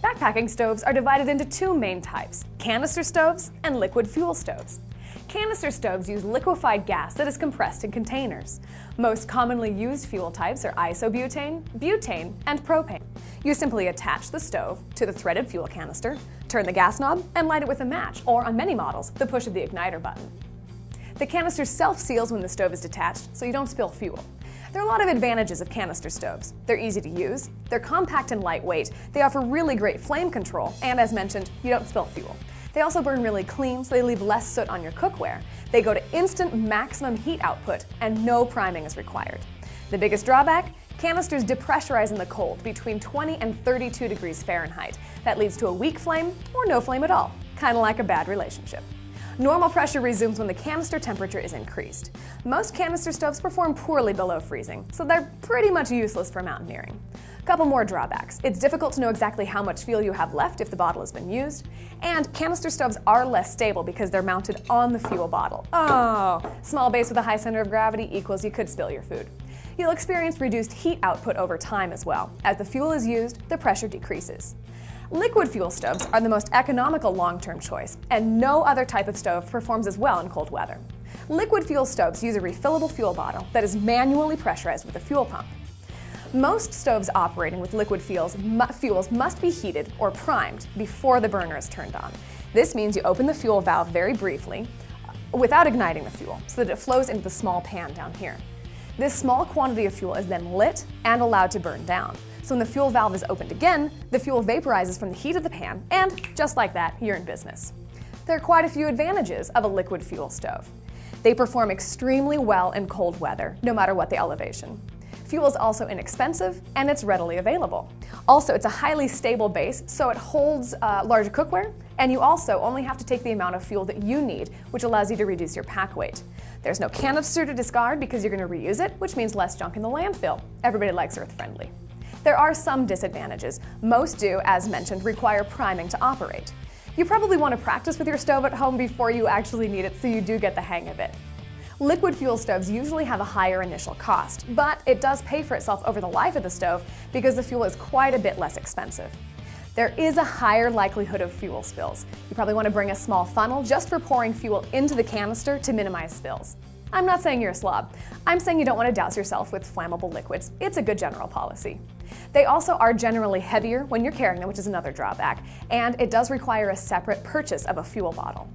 Backpacking stoves are divided into two main types: canister stoves and liquid fuel stoves. Canister stoves use liquefied gas that is compressed in containers. Most commonly used fuel types are isobutane, butane, and propane. You simply attach the stove to the threaded fuel canister, turn the gas knob, and light it with a match, or on many models, the push of the igniter button. The canister self-seals when the stove is detached, so you don't spill fuel. There are a lot of advantages of canister stoves. They're easy to use, they're compact and lightweight, they offer really great flame control, and as mentioned, you don't spill fuel. They also burn really clean, so they leave less soot on your cookware. They go to instant maximum heat output, and no priming is required. The biggest drawback? Canisters depressurize in the cold between 20 and 32 degrees Fahrenheit. That leads to a weak flame or no flame at all, kind of like a bad relationship. Normal pressure resumes when the canister temperature is increased. Most canister stoves perform poorly below freezing, so they're pretty much useless for mountaineering. A couple more drawbacks. It's difficult to know exactly how much fuel you have left if the bottle has been used, and canister stoves are less stable because they're mounted on the fuel bottle. Oh, small base with a high center of gravity equals you could spill your food. You'll experience reduced heat output over time as well. As the fuel is used, the pressure decreases. Liquid fuel stoves are the most economical long-term choice, and no other type of stove performs as well in cold weather. Liquid fuel stoves use a refillable fuel bottle that is manually pressurized with a fuel pump. Most stoves operating with liquid fuels must be heated or primed before the burner is turned on. This means you open the fuel valve very briefly without igniting the fuel so that it flows into the small pan down here. This small quantity of fuel is then lit and allowed to burn down. So when the fuel valve is opened again, the fuel vaporizes from the heat of the pan, and just like that, you're in business. There are quite a few advantages of a liquid fuel stove. They perform extremely well in cold weather, no matter what the elevation. Fuel is also inexpensive, and it's readily available. Also, it's a highly stable base, so it holds larger cookware, and you also only have to take the amount of fuel that you need, which allows you to reduce your pack weight. There's no canister to discard because you're going to reuse it, which means less junk in the landfill. Everybody likes earth-friendly. There are some disadvantages. Most do, as mentioned, require priming to operate. You probably want to practice with your stove at home before you actually need it so you do get the hang of it. Liquid fuel stoves usually have a higher initial cost, but it does pay for itself over the life of the stove because the fuel is quite a bit less expensive. There is a higher likelihood of fuel spills. You probably want to bring a small funnel just for pouring fuel into the canister to minimize spills. I'm not saying you're a slob. I'm saying you don't want to douse yourself with flammable liquids. It's a good general policy. They also are generally heavier when you're carrying them, which is another drawback, and it does require a separate purchase of a fuel bottle.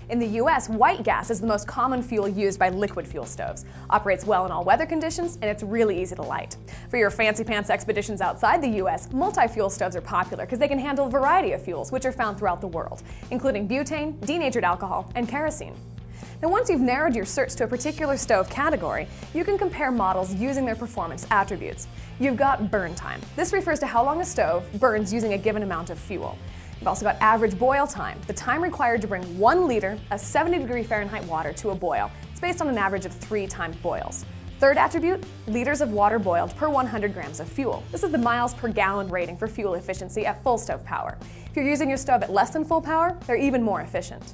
In the US, white gas is the most common fuel used by liquid fuel stoves. Operates well in all weather conditions, and it's really easy to light. For your fancy pants expeditions outside the US, multi-fuel stoves are popular because they can handle a variety of fuels, which are found throughout the world, including butane, denatured alcohol, and kerosene. Now, once you've narrowed your search to a particular stove category, you can compare models using their performance attributes. You've got burn time. This refers to how long a stove burns using a given amount of fuel. You've also got average boil time, the time required to bring 1 liter of 70-degree Fahrenheit water to a boil. It's based on an average of 3 timed boils. Third attribute, liters of water boiled per 100 grams of fuel. This is the miles per gallon rating for fuel efficiency at full stove power. If you're using your stove at less than full power, they're even more efficient.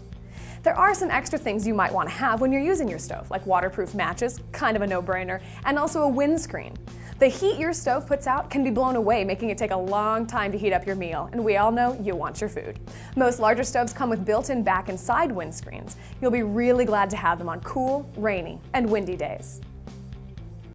There are some extra things you might want to have when you're using your stove, like waterproof matches, kind of a no-brainer, and also a windscreen. The heat your stove puts out can be blown away, making it take a long time to heat up your meal, and we all know you want your food. Most larger stoves come with built-in back and side windscreens. You'll be really glad to have them on cool, rainy, and windy days.